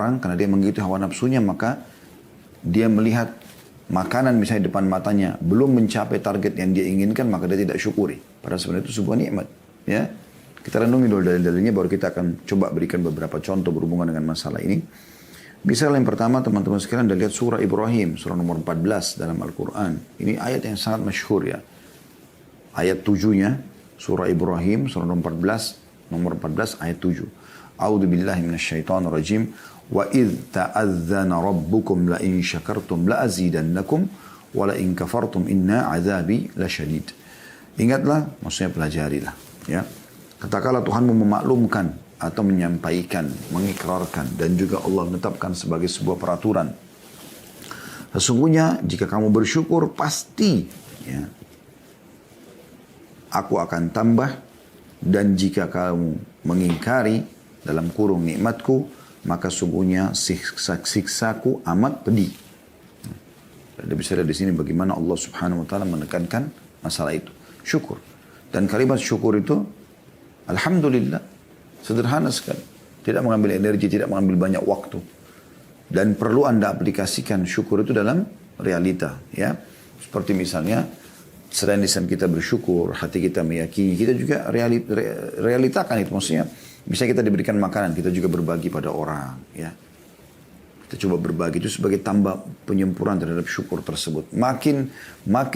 orang karena dia mengikuti hawa nafsunya, maka dia melihat makanan misalnya depan matanya belum mencapai target yang dia inginkan, maka dia tidak syukuri. Padahal sebenarnya itu sebuah nikmat. Ya, kita renungi dulu dalil-dalilnya, baru kita akan coba berikan beberapa contoh berhubungan dengan masalah ini. Misalnya yang pertama, teman-teman sekalian, Anda lihat surah Ibrahim, surah nomor 14 dalam Al-Quran. Ini ayat yang sangat masyhur ya. Ayat 7-nya, surah Ibrahim, surah nomor 14 ayat 7. A'udzu billahi minasyaitonir rajim. Wa idh ta'adzana rabbukum la in syakartum la azidannakum wa la in kafartum inna 'adzabi lasyadid. Ingatlah, maksudnya pelajarilah, ya. Katakanlah Tuhanmu memaklumkan atau menyampaikan, mengikrarkan, dan juga Allah menetapkan sebagai sebuah peraturan. Sesungguhnya jika kamu bersyukur pasti, ya, aku akan tambah, dan jika kamu mengingkari dalam kurung nikmatku, maka sungguhnya siksaku amat pedih. Anda bisa lihat di sini bagaimana Allah Subhanahu wa taala menekankan masalah itu, syukur. Dan kalimat syukur itu alhamdulillah sederhana sekali. Tidak mengambil energi, tidak mengambil banyak waktu. Dan perlu Anda aplikasikan syukur itu dalam realita, ya. Seperti misalnya selain lisan kita bersyukur, hati kita meyakini, kita juga realitakan itu. Maksudnya misalnya kita diberikan makanan, kita juga berbagi pada orang, ya. Kita coba berbagi, itu sebagai tambah penyempurnaan terhadap syukur tersebut. Makin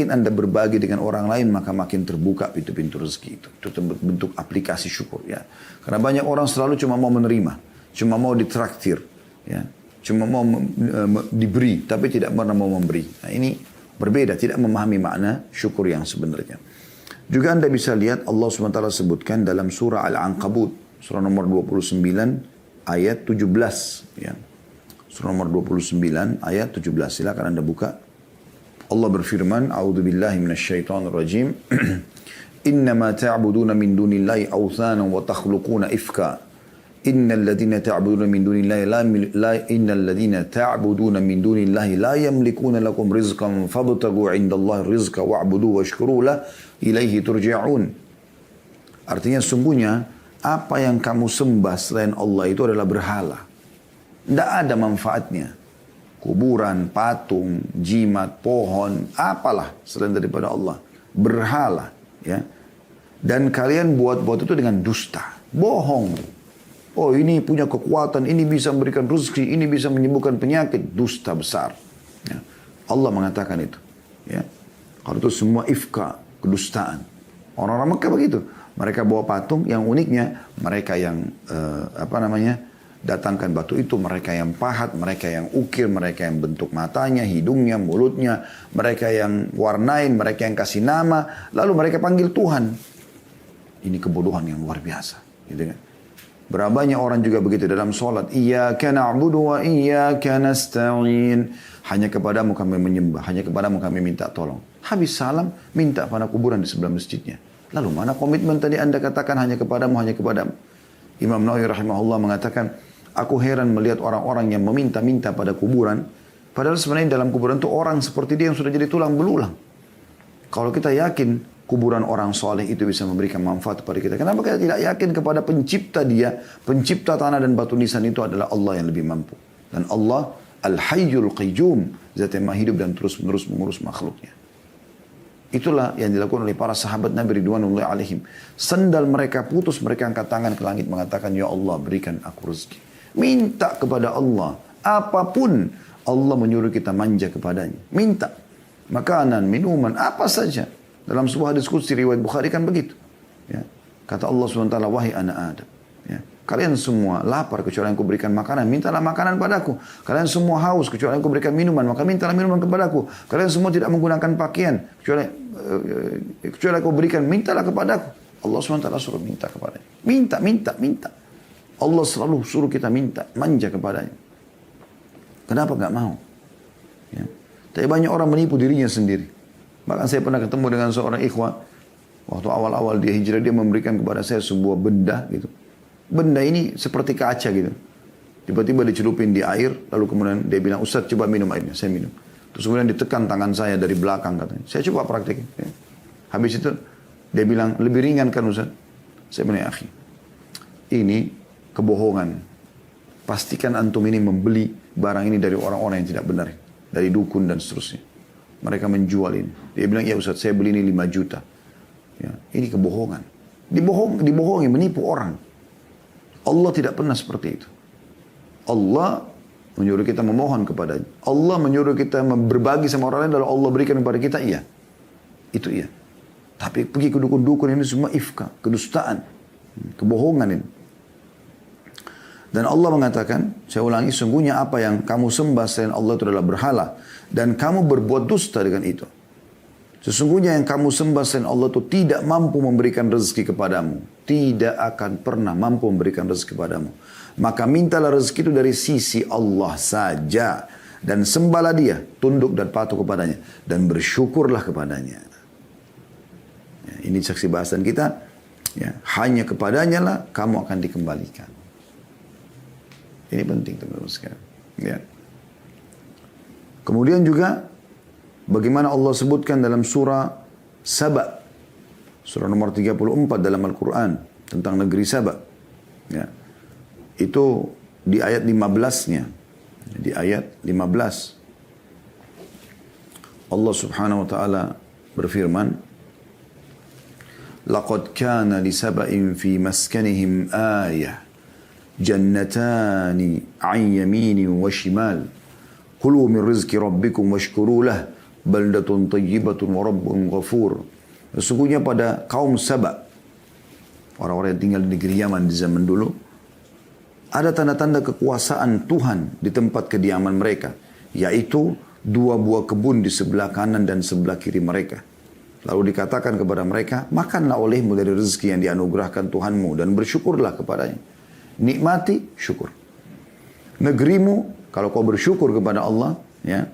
Anda berbagi dengan orang lain, maka makin terbuka pintu-pintu rezeki itu. Itu bentuk aplikasi syukur, ya. Karena banyak orang selalu cuma mau menerima, cuma mau ditraktir, ya. Cuma mau diberi, tapi tidak pernah mau memberi. Nah, ini berbeda, tidak memahami makna syukur yang sebenarnya. Juga Anda bisa lihat Allah SWT sebutkan dalam surah Al-Ankabut, surah nomor 29 ayat 17, ya. Surah nomor 29 ayat 17. Silakan Anda buka. Allah berfirman, A'udzubillahi minasyaitonir rajim. Innama ta'buduna min dunillahi awthanan wa takhluquna ifka. Innal ladzina ta'buduna min dunillahi la yamlikuna lakum rizqan fabtaghu 'indallahi rizqa wa'budu washkuru la ilaihi turja'un. Artinya sungguhnya apa yang kamu sembah selain Allah itu adalah berhala. Tidak ada manfaatnya. Kuburan, patung, jimat, pohon, apalah selain daripada Allah. Berhala, ya. Dan kalian buat-buat itu dengan dusta. Bohong. Oh, ini punya kekuatan, ini bisa memberikan rezeki, ini bisa menyembuhkan penyakit. Dusta besar. Ya. Allah mengatakan itu. Ya. Kalau itu semua ifka, kedustaan. Orang-orang Mekah begitu. Mereka bawa patung, yang uniknya mereka yang datangkan batu itu, mereka yang pahat, mereka yang ukir, mereka yang bentuk matanya, hidungnya, mulutnya, mereka yang warnain, mereka yang kasih nama, lalu mereka panggil Tuhan. Ini kebodohan yang luar biasa, gitu kan? Berapa banyak orang juga begitu dalam sholat. Iyyaka na'budu wa iyyaka nasta'in. Hanya kepadamu kami menyembah, hanya kepadamu kami minta tolong. Habis salam, minta pada kuburan di sebelah masjidnya. Lalu mana komitmen tadi Anda katakan hanya kepadamu, hanya kepadamu? Imam Nawawi rahimahullah mengatakan, aku heran melihat orang-orang yang meminta-minta pada kuburan, padahal sebenarnya dalam kuburan itu orang seperti dia yang sudah jadi tulang belulang. Kalau kita yakin kuburan orang soleh itu bisa memberikan manfaat kepada kita, kenapa kita tidak yakin kepada pencipta dia, pencipta tanah dan batu nisan itu adalah Allah yang lebih mampu. Dan Allah Al-Hayyul Qayyum, zat yang maha hidup dan terus-menerus mengurus makhluknya. Itulah yang dilakukan oleh para sahabat Nabi Ridwanullahi alaihim. Sendal mereka putus, mereka angkat tangan ke langit mengatakan, Ya Allah, berikan aku rezeki. Minta kepada Allah. Apapun Allah menyuruh kita manja kepadanya. Minta. Makanan, minuman, apa saja. Dalam sebuah hadis qudsi riwayat Bukhari kan begitu. Ya. Kata Allah SWT, wahai anak Adam. Ya. Kalian semua lapar kecuali aku berikan makanan. Mintalah makanan padaku. Kalian semua haus kecuali aku berikan minuman. Maka mintalah minuman kepadaku. Kalian semua tidak menggunakan pakaian. Kecuali aku berikan. Mintalah kepadaku. Allah SWT suruh minta kepadanya. Minta. Allah selalu suruh kita minta, manja kepadanya. Kenapa nggak mau? Ya. Tapi banyak orang menipu dirinya sendiri. Bahkan saya pernah ketemu dengan seorang ikhwah. Waktu awal-awal dia hijrah, dia memberikan kepada saya sebuah benda gitu. Benda ini seperti kaca gitu. Tiba-tiba dicelupin di air, lalu kemudian dia bilang, Ustaz coba minum airnya, saya minum. Terus kemudian ditekan tangan saya dari belakang katanya. Saya coba praktekin. Ya. Habis itu dia bilang, lebih ringan kan Ustaz? Saya bilang, akhi, ini kebohongan. pastikan antum ini membeli barang ini dari orang-orang yang tidak benar. Dari dukun dan seterusnya. Mereka menjual ini. Dia bilang, ya Ustaz, saya beli ini 5 juta. Ya, ini kebohongan. Dibohongi, menipu orang. Allah tidak pernah seperti itu. Allah menyuruh kita memohon kepadanya. Allah menyuruh kita berbagi sama orang lain, lalu Allah berikan kepada kita, iya. Itu iya. Tapi pergi ke dukun-dukun ini semua ifka, kedustaan, kebohongan ini. Dan Allah mengatakan, saya ulangi, sungguhnya apa yang kamu sembah selain Allah itu adalah berhala. Dan kamu berbuat dusta dengan itu. Sesungguhnya yang kamu sembah selain Allah itu tidak mampu memberikan rezeki kepadamu. Tidak akan pernah mampu memberikan rezeki kepadamu. Maka mintalah rezeki itu dari sisi Allah saja. Dan sembahlah dia, tunduk dan patuh kepadanya. Dan bersyukurlah kepadanya. Ya, ini saksi bahasan kita. Ya, hanya kepadanya lah kamu akan dikembalikan. Ini penting teman-teman sekalian. Ya. Kemudian juga bagaimana Allah sebutkan dalam surah Saba. Surah nomor 34 dalam Al-Quran. Tentang negeri Saba. Ya. Itu di ayat 15-nya. Di ayat 15. Allah subhanahu wa ta'ala berfirman. Laqad kana li saba'in fi maskanihim ayah. Jannatani an yamini wa shimal. Kulu min rizki rabbikum washkuru lah. Baldatun tayyibatun wa rabbun ghafur. Sesungguhnya pada kaum Saba, orang-orang yang tinggal di negeri Yaman di zaman dulu, ada tanda-tanda kekuasaan Tuhan di tempat kediaman mereka, yaitu 2 buah kebun di sebelah kanan dan sebelah kiri mereka. Lalu dikatakan kepada mereka, makanlah olehmu dari rezeki yang dianugerahkan Tuhanmu dan bersyukurlah kepadanya. Nikmati, syukur. Negerimu, kalau kau bersyukur kepada Allah, ya,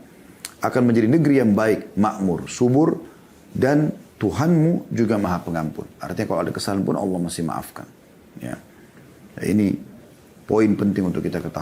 akan menjadi negeri yang baik, makmur, subur, dan Tuhanmu juga maha pengampun. Artinya kalau ada kesalahan pun Allah masih maafkan. Ya. Ini poin penting untuk kita ketahui.